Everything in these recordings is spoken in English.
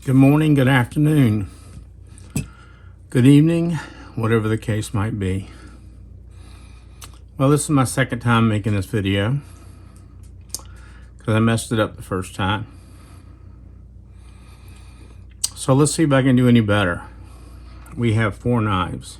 Good morning, good afternoon, good evening, whatever the case might be. Well, this is my second time making this video because I messed it up the first time. So let's see if I can do any better. We have 4 knives,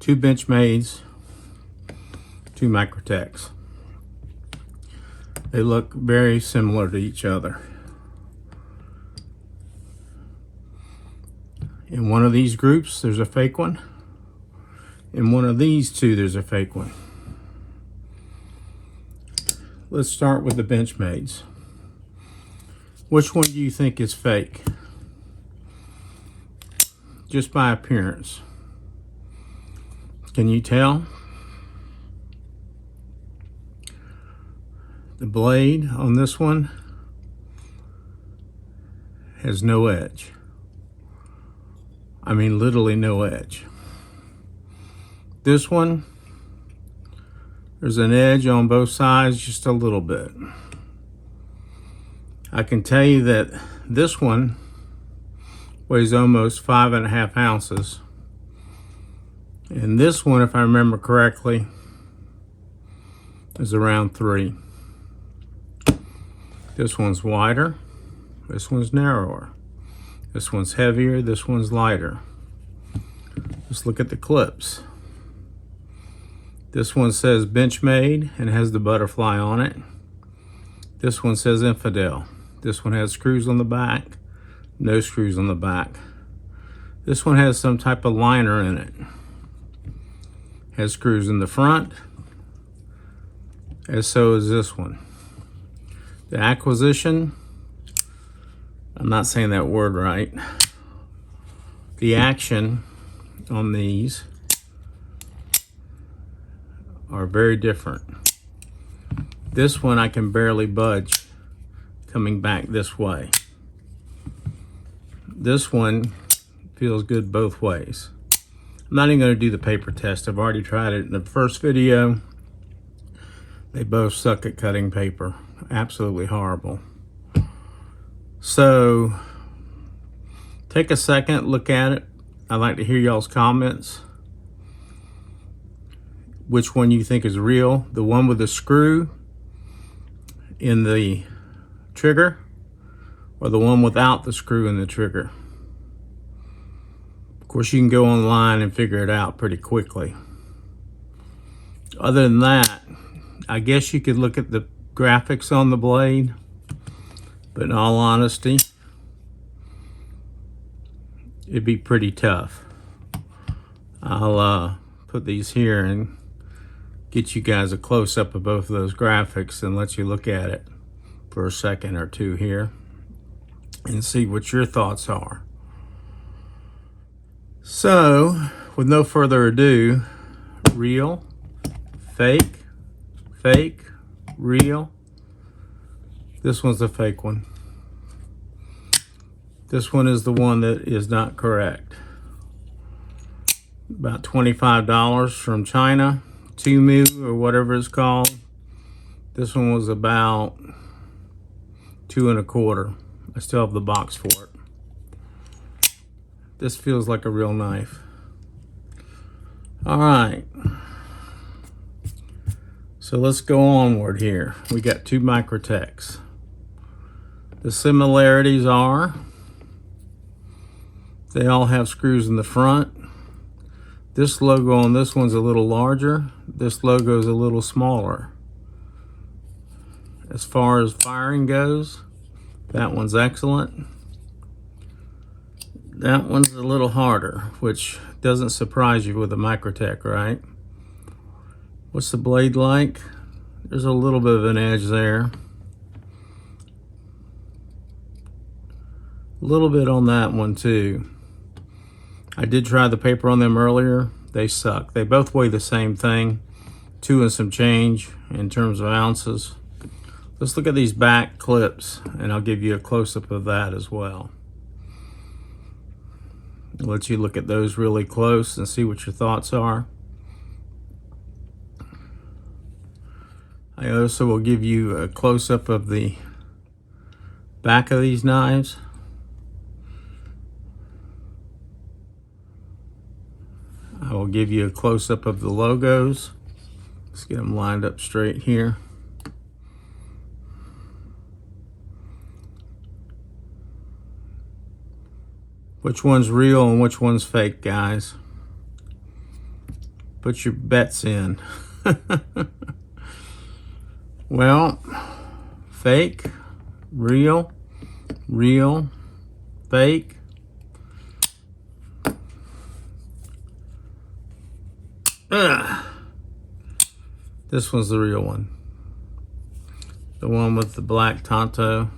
2 Benchmades, 2 Microtechs. They look very similar to each other. In one of these groups, there's a fake one. In one of these two, there's a fake one. Let's start with the Benchmades. Which one do you think is fake? Just by appearance. Can you tell? The blade on this one has no edge. I mean, literally no edge. This one, there's an edge on both sides, just a little bit. I can tell you that this one weighs almost 5.5 ounces. And this one, if I remember correctly, is around 3. This one's wider, this one's narrower. This one's heavier, this one's lighter. Let's look at the clips. This one says Benchmade and has the butterfly on it. This one says Infidel. This one has screws on the back, no screws on the back. This one has some type of liner in it. Has screws in the front, as so is this one. The acquisition, I'm not saying that word right. The action on these are very different. This one I can barely budge coming back this way. This one feels good both ways. I'm not even going to do the paper test. I've already tried it in the first video. They both suck at cutting paper. Absolutely horrible. So take a second, look at it. I'd like to hear y'all's comments. Which one you think is real? The one with the screw in the trigger, or the one without the screw in the trigger? Of course, you can go online and figure it out pretty quickly. Other than that, I guess you could look at the graphics on the blade, but in all honesty, it'd be pretty tough. I'll put these here and get you guys a close-up of both of those graphics and let you look at it for a second or two here and see what your thoughts are. So, with no further ado, real, fake, fake, real. This one's a fake one. This one is the one that is not correct. About $25 from China, Tumu or whatever it's called. This one was about $2.25. I still have the box for it. This feels like a real knife. All right. So let's go onward here. We got 2 Microtechs. The similarities are they all have screws in the front. This logo on this one's a little larger. This logo is a little smaller. As far as firing goes, that one's excellent. That one's a little harder, which doesn't surprise you with a Microtech, right? What's the blade like? There's a little bit of an edge there. A little bit on that one too. I did try the paper on them earlier. They suck. They both weigh the same thing, 2 and some change in terms of ounces. Let's look at these back clips and I'll give you a close-up of that as well. I'll let you look at those really close and see what your thoughts are. I also will give you a close-up of the back of these knives. give you a close-up of the logos. Let's get them lined up straight here. Which one's real and which one's fake, guys? Put your bets in. Well, fake, real, real, fake. Ugh. This one's the real one. The one with the black Tonto.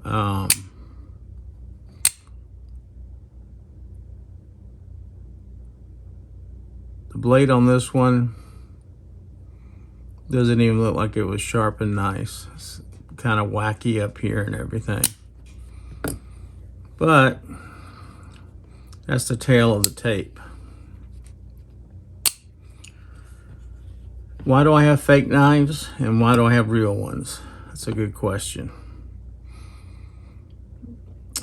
The blade on this one doesn't even look like it was sharp and nice. It's kind of wacky up here and everything. But that's the tail of the tape. Why do I have fake knives and why do I have real ones? That's a good question.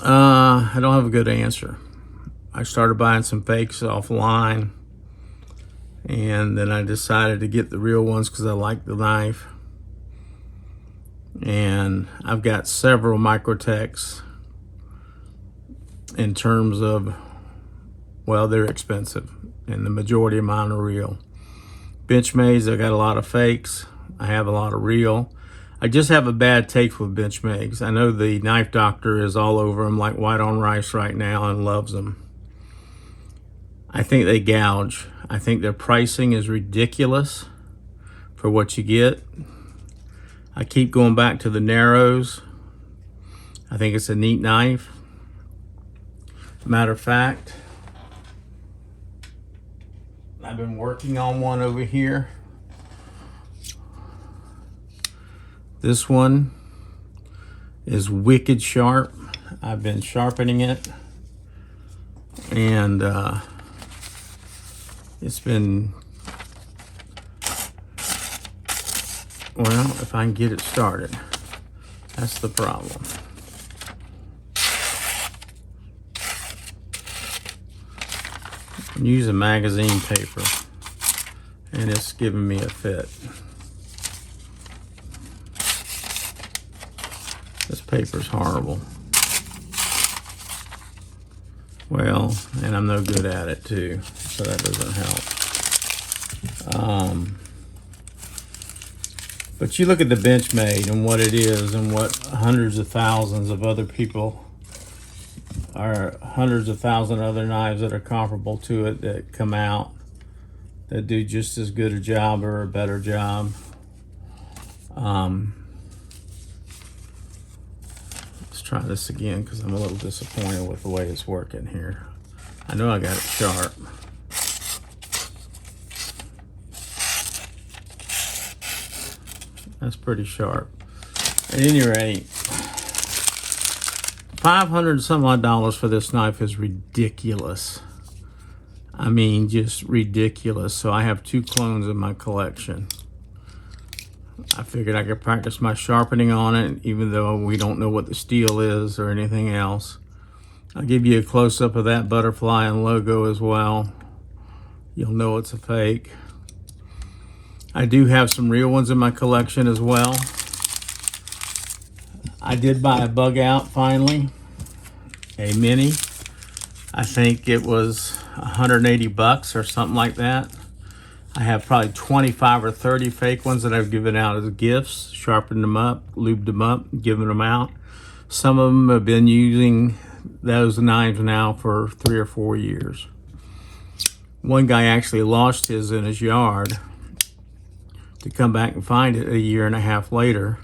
I don't have a good answer. I started buying some fakes offline, and then I decided to get the real ones because I like the knife. And I've got several Microtechs in terms of, well, they're expensive, and the majority of mine are real. Benchmads, I got a lot of fakes. I have a lot of real. I just have a bad taste with Benchmads. I know the knife doctor is all over them like white on rice right now and loves them. I think they gouge. I think their pricing is ridiculous for what you get. I keep going back to the Narrows. I think it's a neat knife. Matter of fact, I've been working on one over here. This one is wicked sharp. I've been sharpening it, and it's been, well, if I can get it started, that's the problem. I'm using magazine paper, and it's giving me a fit. This paper's horrible. Well, and I'm no good at it too, so that doesn't help. But you look at the Benchmade and what it is and what hundreds of thousands of other people, or hundreds of thousands of other knives that are comparable to it that come out that do just as good a job or a better job. Let's try this again because I'm a little disappointed with the way it's working here. I know I got it sharp. That's pretty sharp. At any rate, $500 some odd for this knife is ridiculous. I mean, just ridiculous. So I have 2 clones in my collection. I figured I could practice my sharpening on it, even though we don't know what the steel is or anything else. I'll give you a close-up of that butterfly and logo as well. You'll know it's a fake. I do have some real ones in my collection as well. I did buy a bug out finally, a mini. I think it was 180 bucks or something like that. I have probably 25 or 30 fake ones that I've given out as gifts, sharpened them up, lubed them up, given them out. Some of them have been using those knives now for 3 or 4 years. One guy actually lost his in his yard. To come back and find it a year and a half later.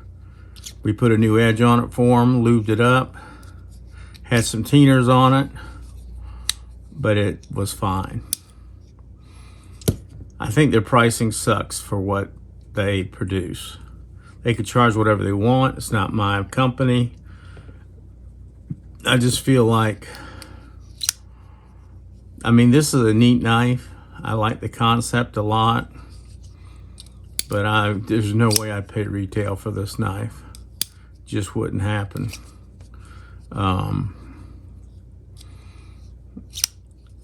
We put a new edge on it for him, lubed it up, had some Teeners on it, but it was fine. I think their pricing sucks for what they produce. They could charge whatever they want. It's not my company. I just feel like, I mean, this is a neat knife. I like the concept a lot, but there's no way I'd pay retail for this knife. Just wouldn't happen.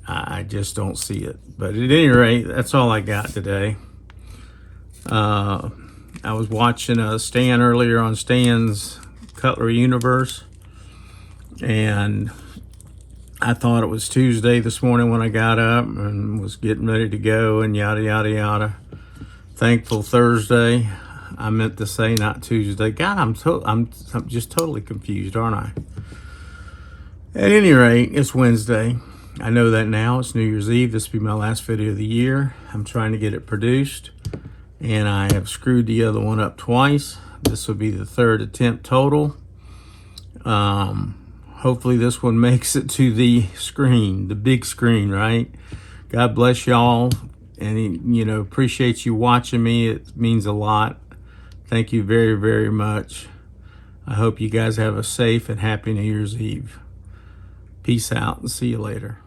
I just don't see it. But at any rate, that's all I got today. I was watching Stan earlier on Stan's Cutlery Universe, and I thought it was Tuesday this morning when I got up and was getting ready to go and yada yada yada. Thankful Thursday. I meant to say not Tuesday. God, I'm just totally confused, aren't I? At any rate, it's Wednesday. I know that now. It's New Year's Eve. This will be my last video of the year. I'm trying to get it produced, and I have screwed the other one up twice. This will be the third attempt total. Hopefully this one makes it to the screen, the big screen, right? God bless y'all, and you know, appreciate you watching me. It means a lot. Thank you very, very much. I hope you guys have a safe and happy New Year's Eve. Peace out and see you later.